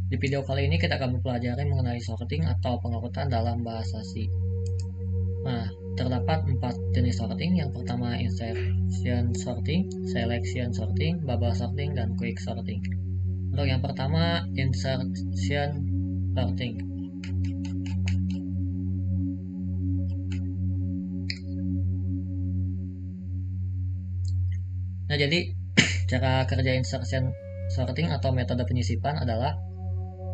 Di video kali ini kita akan mempelajari mengenai sorting atau pengurutan dalam bahasa C. Nah, terdapat 4 jenis sorting. Yang pertama insertion sorting, selection sorting, bubble sorting, dan quick sorting. Untuk yang pertama insertion sorting. Nah, jadi cara kerja insertion sorting atau metode penyisipan adalah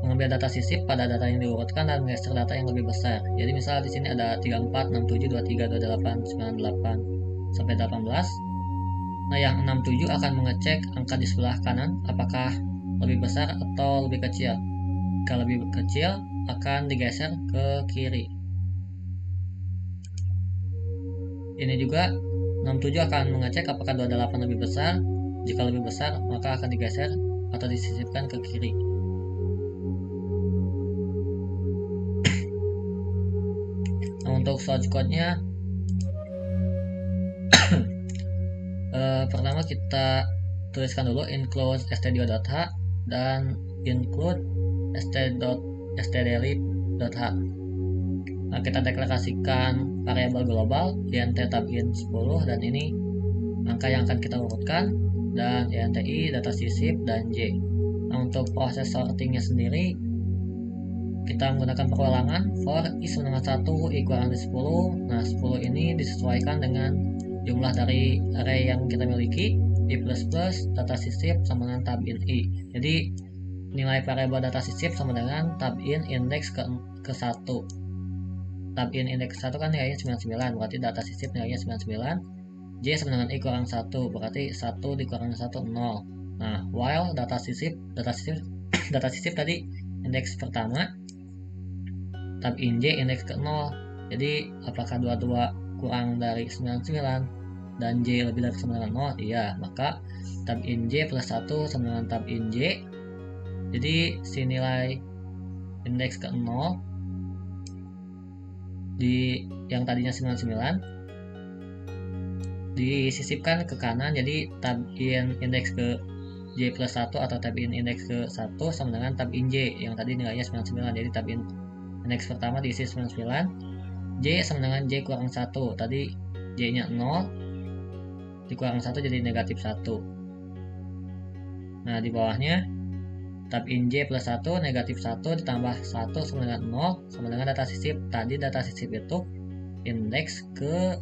mengambil data sisip pada data yang diurutkan dan menggeser data yang lebih besar. Jadi misal di sini ada 34, 67, 23, 28, 98 sampai 18. Nah, yang 67 akan mengecek angka di sebelah kanan apakah lebih besar atau lebih kecil. Jika lebih kecil akan digeser ke kiri. Ini juga 67 akan mengecek apakah 28 lebih besar. Jika lebih besar maka akan digeser atau disisipkan ke kiri. Nah, untuk source code-nya pertama kita tuliskan dulu include stdio.h dan include std.stdlib.h. Nah, kita deklarasikan variabel global int tabin 10 dan ini angka yang akan kita urutkan, dan inti data sisip dan j. Nah, untuk proses sortingnya sendiri kita menggunakan perulangan for i sama dengan 1 i kurang dari 10. Nah, 10 ini disesuaikan dengan jumlah dari array yang kita miliki, i plus plus data sisip sama dengan tab in i. Jadi nilai variabel data sisip sama dengan tab in indeks ke 1. Tab in indeks 1 kan nilainya 99, berarti data sisip nilainya 99. J sama dengan i kurang 1, berarti 1 dikurangi 1 0. Nah, while data sisip tadi indeks pertama, tab in j indeks ke 0. Jadi apakah 22 kurang dari 99 dan j lebih dari sama dengan 0? Iya, maka tab in j plus 1 sama dengan tab in j. Jadi si nilai indeks ke 0 di yang tadinya 99 disisipkan ke kanan, jadi tab in indeks ke j plus 1 atau tab in indeks ke 1 sama dengan tab in j yang tadi nilainya 99. Jadi tab in indeks pertama diisi 99, j sama dengan j kurang 1. Tadi j nya 0 dikurang 1 jadi negatif 1. Nah, di bawahnya tab in j plus 1 negatif 1 ditambah 1 sama dengan 0 sama dengan data sisip. Tadi data sisip itu indeks ke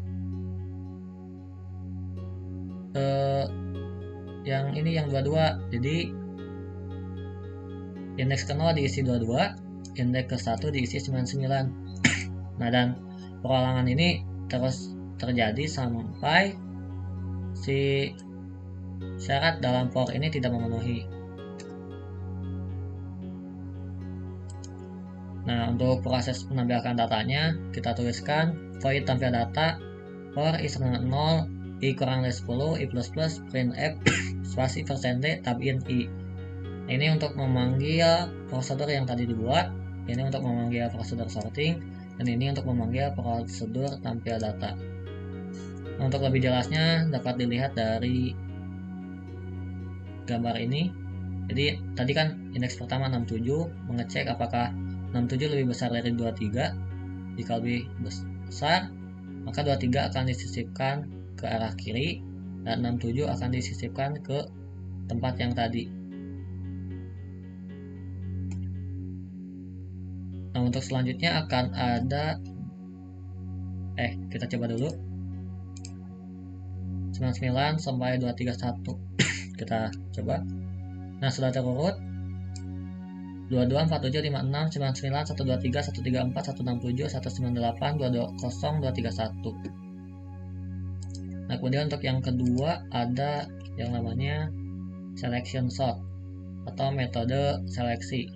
yang ini yang 22. Jadi indeks ke 0 diisi 22, indeks ke 1 diisi 99. Nah, dan perulangan ini terus terjadi sampai si syarat dalam for ini tidak memenuhi. Nah, untuk proses menambahkan datanya kita tuliskan void tampil data for i sama dengan 0, i kurang dari 10, i plus plus printf spasi %d tab in i. Nah, ini untuk memanggil prosedur yang tadi dibuat, ini untuk memanggil prosedur sorting, dan ini untuk memanggil prosedur tampil data. Nah, untuk lebih jelasnya dapat dilihat dari gambar ini. Jadi tadi kan indeks pertama 67 mengecek apakah 67 lebih besar dari 23. Jika lebih besar maka 23 akan disisipkan ke arah kiri dan 67 akan disisipkan ke tempat yang tadi. Nah, untuk selanjutnya akan ada kita coba dulu 99 sampai 231. Kita coba. Nah, sudah terurut 22, 47, 56, 99, 123, 134, 167, 198, 220, 231. Nah, kemudian untuk yang kedua ada yang namanya selection sort atau metode seleksi.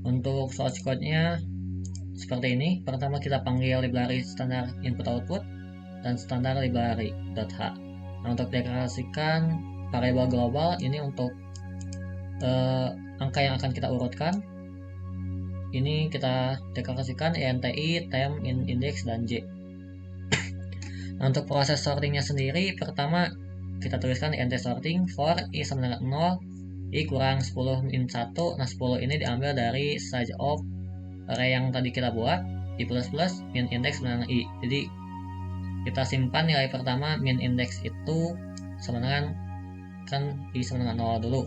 Untuk source code-nya seperti ini. Pertama kita panggil library standar input output dan standar library.h. Nah, untuk deklarasikan variabel global ini untuk angka yang akan kita urutkan. Ini kita deklarasikan inti, temp, index, dan j. Nah, untuk proses sortingnya sendiri, pertama kita tuliskan int sorting for i sama dengan 0, i kurang 10 min 1. Nah 10 ini diambil dari size of array yang tadi kita buat, i plus plus min index sama dengan i. Jadi kita simpan nilai pertama min index itu sama dengan, kan i sama dengan 0 dulu,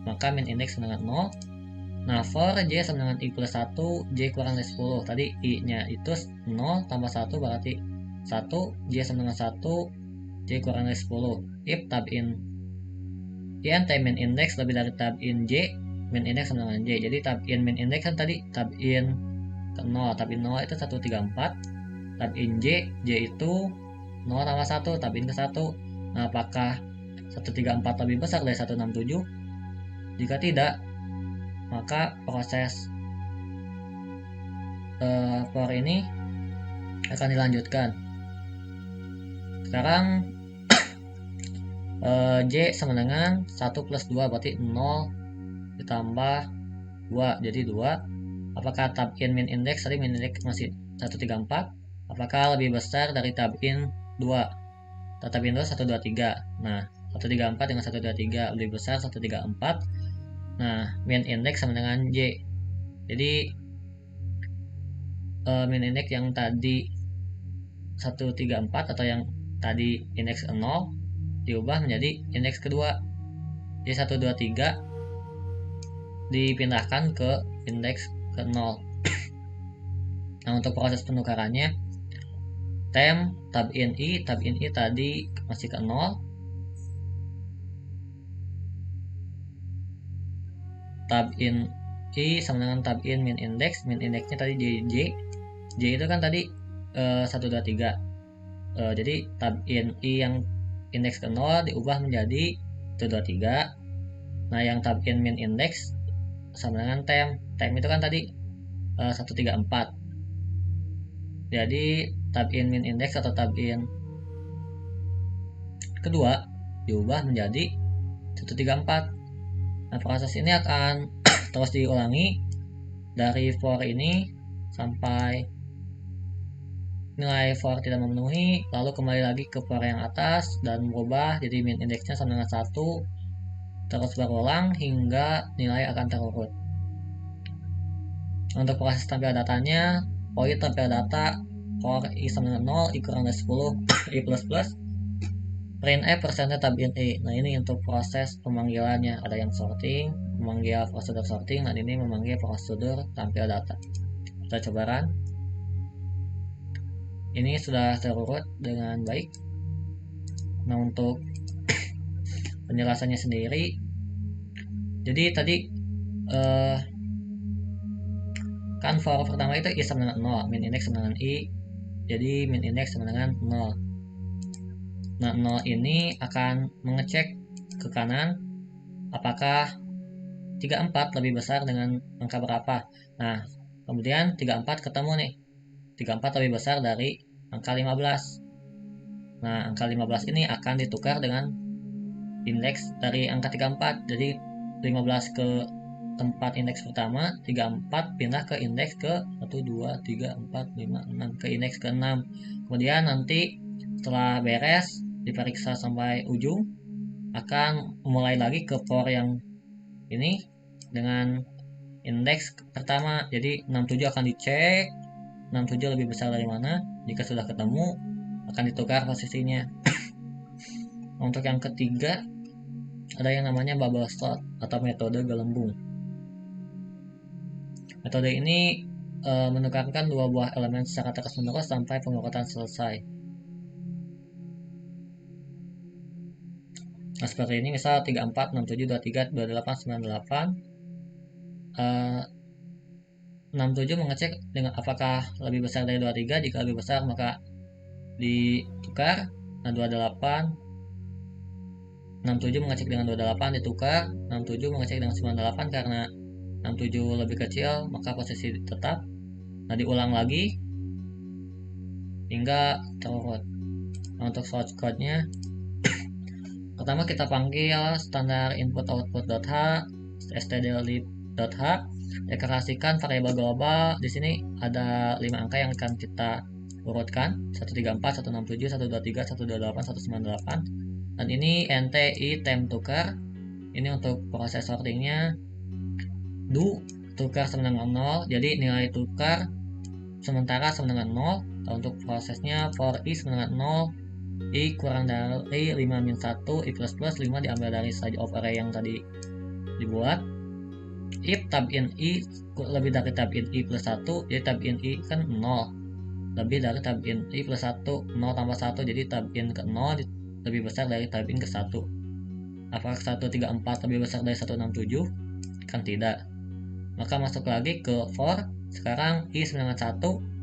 maka min index sama dengan 0. Nah for j sama dengan i plus 1, j kurang dari 10, tadi i nya itu 0 tambah 1 berarti 1, j sama dengan 1, j kurang dari 10. If tab in int min index lebih dari tab in j, min index sama dengan j. Jadi tab in min index kan tadi tab in ke 0, tab in 0 itu 134, tab in j itu 0 tambah 1, tab in ke 1. Nah apakah 134 lebih besar dari 167? Jika tidak, maka proses for ini akan dilanjutkan. Sekarang j sama dengan 1 plus 2 berarti 0 ditambah 2 jadi 2. Apakah tab in min index, tadi min index masih 134, apakah lebih besar dari tab in 2? Tab in 2 123. Nah 134 dengan 123 lebih besar 134. Nah min index sama dengan j. Jadi min index yang tadi 134 atau yang tadi indeks 0 diubah menjadi indeks kedua. Jadi 123 dipindahkan ke indeks ke 0. Nah untuk proses penukarannya, temp tab in i tadi masih ke 0, tab in i sama dengan tab in min indeksnya tadi j itu kan tadi 123. Jadi tab in i yang indeks ke 0 diubah menjadi 123. Nah yang tab in min index sama dengan temp itu kan tadi 134. Jadi tab in min index atau tab in kedua diubah menjadi 134. Nah proses ini akan terus diulangi dari for ini sampai nilai for tidak memenuhi, lalu kembali lagi ke for yang atas dan berubah jadi min indeksnya sama dengan 1, terus berulang hingga nilai akan terurut. Untuk proses tampil datanya, void tampil data for i sama dengan 0, i kurang dari 10, i plus plus, printf persennya tab in i. Nah ini untuk proses pemanggilannya, ada yang sorting, memanggil prosedur sorting, dan ini memanggil prosedur tampil data. Kita coba run. Ini sudah terurut dengan baik. Nah untuk penjelasannya sendiri, jadi tadi kan for pertama itu i sama dengan 0, min index sama dengan i, jadi min index sama dengan 0. Nah 0 ini akan mengecek ke kanan apakah 34 lebih besar dengan angka berapa. Nah kemudian 34 ketemu nih, 34 lebih besar dari angka 15. Nah angka 15 ini akan ditukar dengan indeks dari angka 34. Jadi 15 ke tempat indeks pertama, 34 pindah ke indeks ke 1, 2, 3, 4, 5, 6, ke indeks ke 6. Kemudian nanti setelah beres diperiksa sampai ujung, akan mulai lagi ke for yang ini dengan indeks pertama. Jadi 67 akan dicek, 67 lebih besar dari mana. Jika sudah ketemu akan ditukar posisinya. Untuk yang ketiga ada yang namanya bubble sort atau metode gelembung. Metode ini menukarkan dua buah elemen secara terus-menerus sampai pengurutan selesai. Nah seperti ini, misal 34, 67, 23, 28, 98. 67 mengecek dengan apakah lebih besar dari 23. Jika lebih besar maka ditukar. Nah 28, 67 mengecek dengan 28 ditukar. 67 mengecek dengan 98 karena 67 lebih kecil maka posisi tetap. Nah diulang lagi hingga terurut. Nah, untuk source code-nya, pertama kita panggil standar input output.h, stdlib.h, deklarasikan variabel global. Di sini ada 5 angka yang akan kita urutkan, 134, 167, 123, 128, 198. Dan ini NTI temp tukar. Ini untuk proses sortingnya. Do tukar sama dengan 0. Jadi nilai tukar sementara sama dengan 0. Dan untuk prosesnya for i sama dengan 0, i kurang dari 5 min 1, i plus 5 diambil dari size of array yang tadi dibuat. If tab in i lebih dari tab in i plus 1, jadi tab in i kan 0. Lebih dari tab in i plus 1, 0 tambah 1, jadi tab in ke 0 lebih besar dari tab in ke 1. Apakah 134 lebih besar dari 167? Kan tidak. Maka masuk lagi ke for. Sekarang i sama dengan 1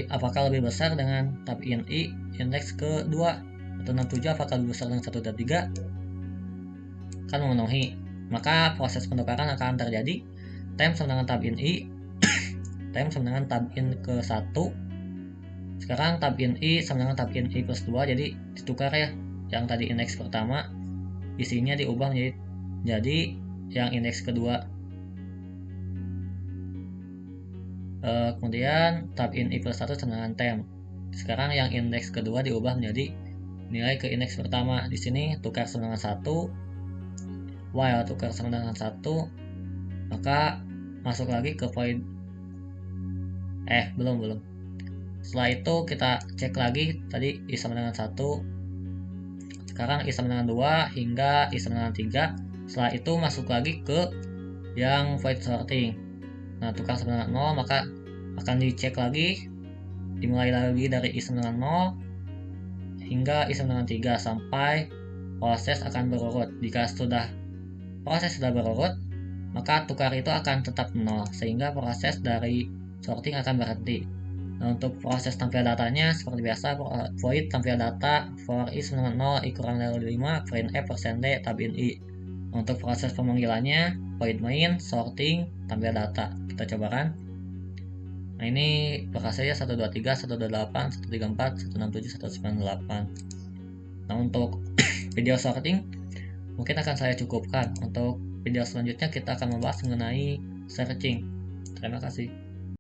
apakah lebih besar dengan tab in i indeks kedua. 167 apakah lebih besar dengan 123? Kan memenuhi. Maka proses penukaran akan terjadi. Temp sama dengan tab in i temp sama dengan tab in ke 1. Sekarang tab in i sama dengan tab in i plus 2, jadi ditukar ya. Yang tadi indeks pertama isinya diubah jadi yang indeks kedua. Kemudian tab in i plus 1 sama dengan temp. Sekarang yang indeks kedua diubah menjadi nilai ke indeks pertama. Di sini tukar sama dengan 1, while tukar sama dengan 1, maka masuk lagi ke void. Belum. Setelah itu kita cek lagi tadi i sama dengan 1. Sekarang i sama dengan 2 hingga i sama dengan 3. Setelah itu masuk lagi ke yang void sorting. Nah, tukar sama dengan 0, maka akan dicek lagi, dimulai lagi dari i sama dengan 0 hingga i sama dengan 3 sampai proses akan berurut. Jika proses sudah berurut, maka tukar itu akan tetap 0 sehingga proses dari sorting akan berhenti. Nah, untuk proses tampil datanya seperti biasa, void tampil data for i sama dengan 0, i kurang dari 5, print f %d tab in i. Untuk proses pemanggilannya void main sorting tampil data. Kita coba kan. Nah, ini berhasilnya 123, 128, 134, 167, 198. Nah, untuk video sorting mungkin akan saya cukupkan. Untuk video selanjutnya kita akan membahas mengenai searching. Terima kasih.